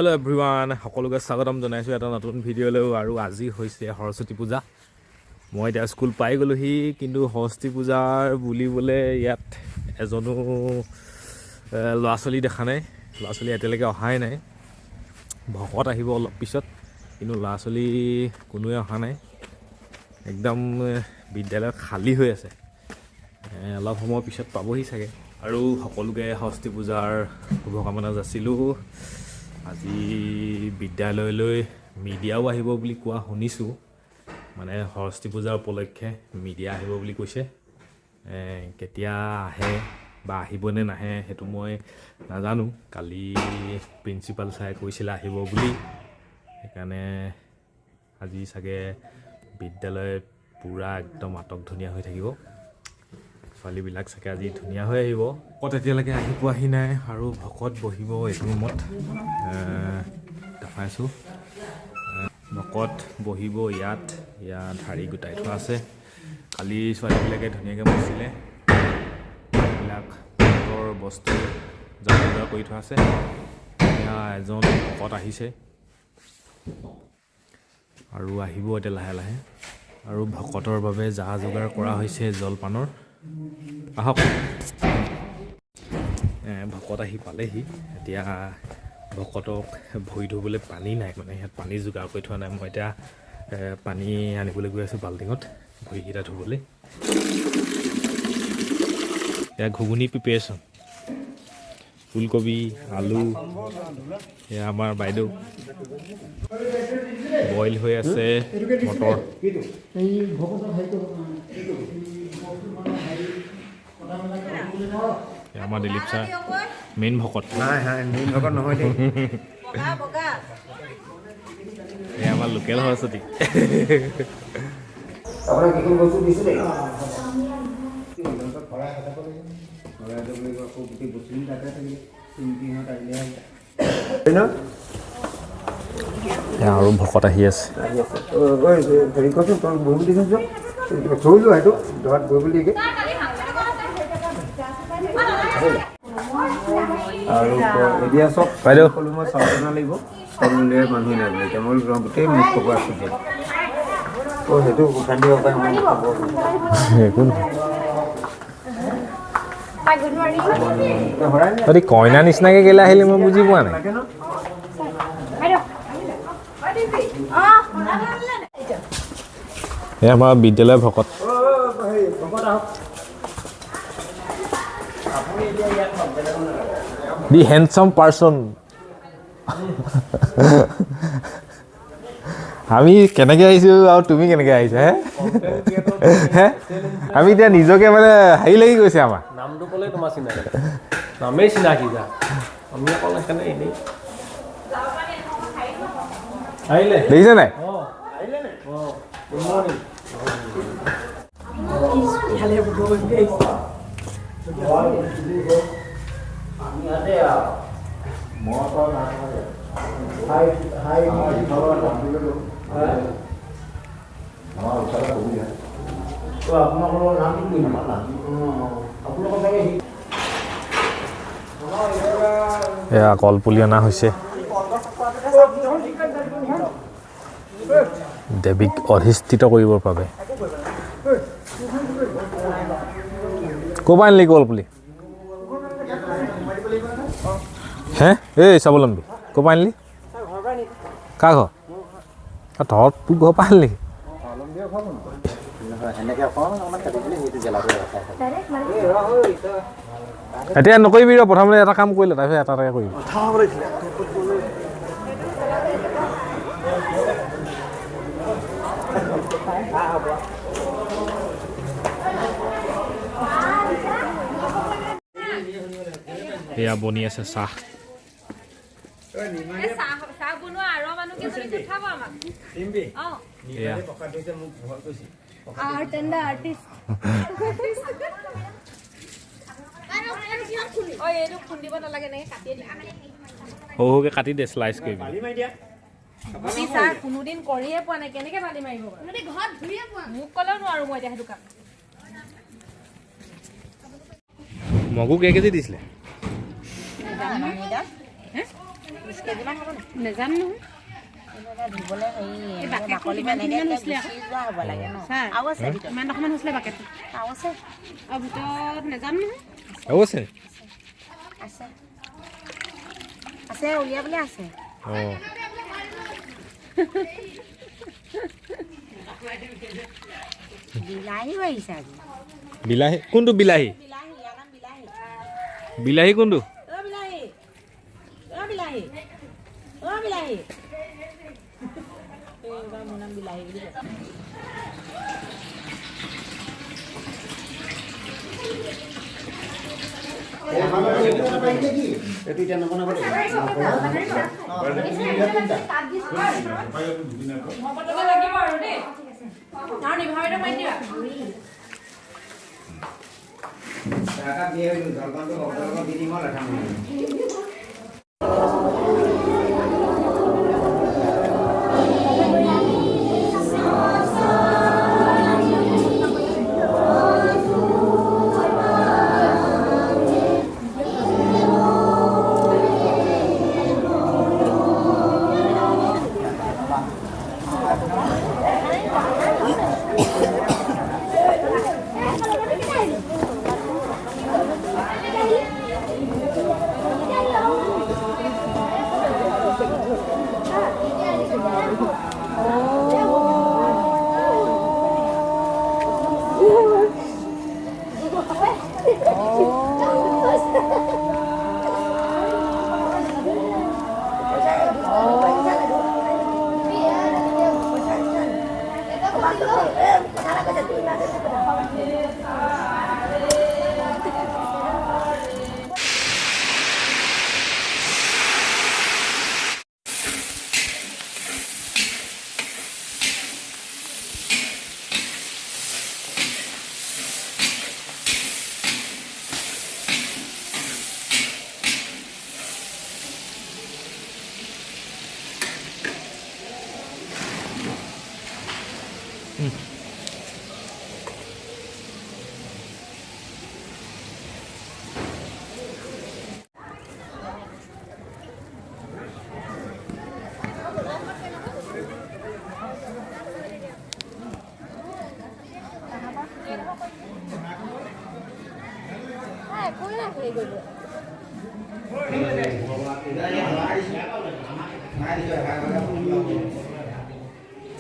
Hello' everyone, সকলোকে স্বাগতম জনাইছোঁ এটা নতুন ভিডিঅ'লৈ। আৰু আজি হৈছে সৰস্বতী পূজা। মই এতিয়া স্কুল পাই গ'লোহি, কিন্তু সৰস্বতী পূজাৰ বুলিবলৈ ইয়াত এজনো ল'ৰা ছোৱালী দেখা নাই। ল'ৰা ছোৱালী এতিয়ালৈকে অহাই নাই। ভকত আহিব অলপ পিছত, কিন্তু ল'ৰা ছোৱালী কোনোৱে অহা নাই। একদম বিদ্যালয় খালী হৈ আছে। অলপ সময়ৰ পিছত পাবহি চাগে। আৰু সকলোকে সৰস্বতী পূজাৰ শুভকামনা যাচিলোঁ। আজি বিদ্যালয়লৈ মিডিয়াও আহিব বুলি কোৱা শুনিছোঁ। মানে সৰস্বতী পূজাৰ উপলক্ষে মিডিয়া আহিব বুলি কৈছে। কেতিয়া আহে বা আহিবনে নাহে সেইটো মই নাজানো। কালি প্ৰিন্সিপাল ছাৰে কৈছিলে আহিব বুলি। সেইকাৰণে আজি চাগে বিদ্যালয় পূৰা একদম আটকধুনীয়া হৈ থাকিব। ছোৱালীবিলাক চাগে আজি ধুনীয়া হৈ আহিব। ভকত এতিয়ালৈকে আহি পোৱাহি নাই, আৰু ভকত বহিব এইটো ৰুমত দেখাইছোঁ। ভকত বহিব ইয়াত শাৰী গোটাই থোৱা আছে। কালি ছোৱালীবিলাকে ধুনীয়াকৈ মচিলে। এইবিলাক ভকতৰ বস্তু জা কৰি থোৱা আছে। এতিয়া এজন ভকত আহিছে আৰু আহিব এতিয়া লাহে লাহে। আৰু ভকতৰ বাবে যা যোগাৰ কৰা হৈছে জলপানৰ। আহক। ভকত আহি পালেহি। এতিয়া ভকতক ভৰি ধুবলৈ পানী নাই, মানে ইয়াত পানী যোগাৰ কৰি থোৱা নাই। মই এতিয়া পানী আনিবলৈ গৈ আছোঁ বাল্টিঙত ভৰিকেইটা ধুবলৈ। এয়া ঘুগুনি প্ৰিপেৰেশ্যন, ফুলকবি, আলু। এয়া আমাৰ বাইদেউ বইল হৈ আছে মটৰ। আমাৰ দিলীপ ছাৰ মেইন ভকত। মেইন ভকত নহয় দেই। এই আমাৰ লোকেল সৰস্বতী। আৰু ভকত আহি আছে। হেৰি কৰচোন, তই বহিব দিছোন, থৈ লোৱা সেইটো ধৰাত বহিব দিয়ে। আৰু এতিয়া চব বাইদেউ সকলো মই চাব লাগিব, চব মিলিয়ে মানুহ নাই বুলি এতিয়া মই গোটেই মুখ খবৰ আছোঁ দিয়া। সেইটো উঠান দিব পাৰে মই খবৰ। কইনা নিচিনাকৈ কেলৈ আহিলে মই বুজি পোৱা নাই। এই আমাৰ বিদ্যালয়ৰ ভকত। দি হেণ্ডচাম পাৰ্চন। আমি কেনেকৈ আহিছোঁ আৰু তুমি কেনেকৈ আহিছা হে? আমি এতিয়া নিজকে মানে হেৰি লাগি গৈছে আমাৰ। নামটো ক'লে তোমাৰ চিনাকি, নামেই চিনাকি যা। আমি অকল সেইকাৰণে এনেই আহিলে। দেখিছে নাই? আহিলে নে? Good morning. এয়া কলপুলি অনা হৈছে। দেৱীক অধিষ্ঠিত কৰিবৰ বাবে। ক'ৰ পৰা আনিলি কলপুলি? হে এই স্বাৱলম্বী ক'ৰ পৰা আনিলি? কাৰ ঘৰ? তহঁত তোৰ ঘৰৰ পৰা আনিলি? এতিয়া নকৰিবি ৰ, প্ৰথমতে এটা কাম কৰিলে তাৰপিছত এটা এটাকৈ কৰিবি। এয়া বনি আছে চাহ। সৰুকে কাটি দে, শ্লাইচ কৰিবি। কোনোদিন কৰিয়ে পোৱা নাই, কেনেকে বালি মাৰিব মোক ক'লেও নোৱাৰো মই এতিয়া সেইটো কাম। মগু কেই কেজি দিছিলে? কেজিমান হ'ব নে নেজানো নহয় ধুবলৈ এই হেৰি বাকেটটো বাকলি কিমান এনেকৈ কিমান হৈছিলে গুচি যোৱা হ'ব লাগে ন ছাৰ আৰু আছে ভিতৰত কিমান টকামান হৈছিলে বাকেটটো আৰু আছে আৰু ভিতৰত নেজানো নহয় আৰু আছে আছে আছে উলিয়াবলৈ আছে অঁ বিলাহীও আহিছে আজি বিলাহী কোনটো বিলাহী বিলাহী ইয়াৰ নাম বিলাহী বিলাহী কোনটো বিলাহী বিলাহী বিলাহী এইবাৰ মোৰ নাম বিলাহী বুলি কয় এইটো এতিয়া নবনাব দেই লাগিব আৰু দেই আৰু নিভাৱিত মাৰি দিবা চাহকাপ দিয়ে জলপানটো অগ্ৰগত দি দিম লেঠা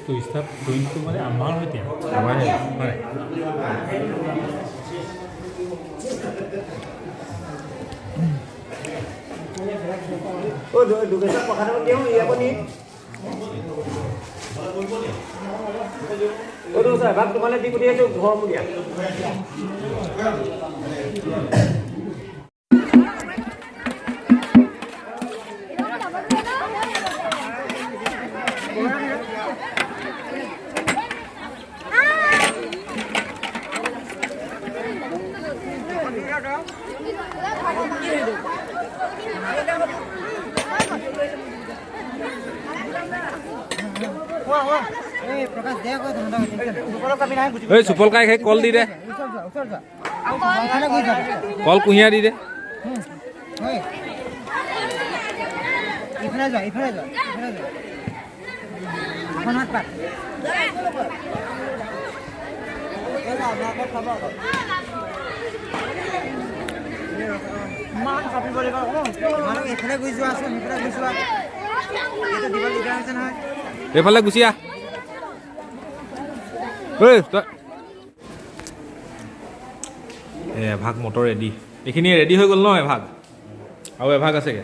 তো ষ্টাফ জইনটো মানে আমাৰ সৈতে আমাৰ হয় দুগেছত পকাটো দিওঁ ইয়াকো নি ভাগ তোমালে দি পঠিয়াইছোঁ ঘৰ মুৰীয়া এই চুপল কাই খাই কল দি দে কল কুঁহিয়া দি দে ইফালে যোৱা এখনত পাত এইফালে গুচি যোৱা চোন সেইফালে গুচি যোৱা এইটো দিব দিগদাৰ হৈছে নহয় এইফালে গুচি আহ এভাগ মটৰ ৰেডি এইখিনি ৰেডি হৈ গ'ল ন এভাগ আৰু এভাগ আছেগৈ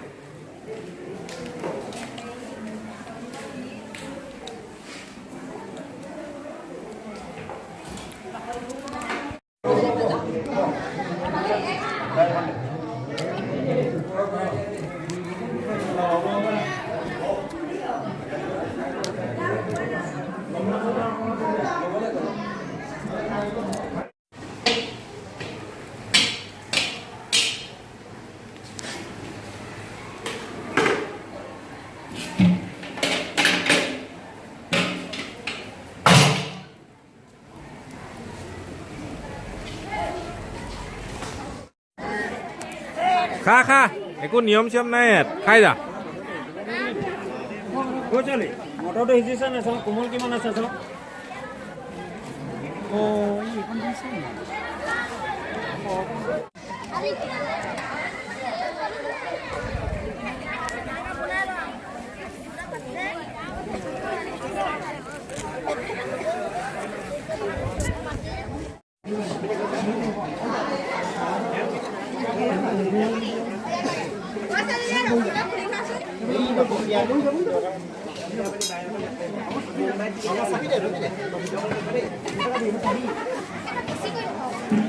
খা খা একো নিয়ম চিয়ম নাই ইয়াত খাই যা কৈ চলি মটৰটো সিজিছে নে চাওঁ কোমল কিমান আছে চাওঁ বেছি কৰি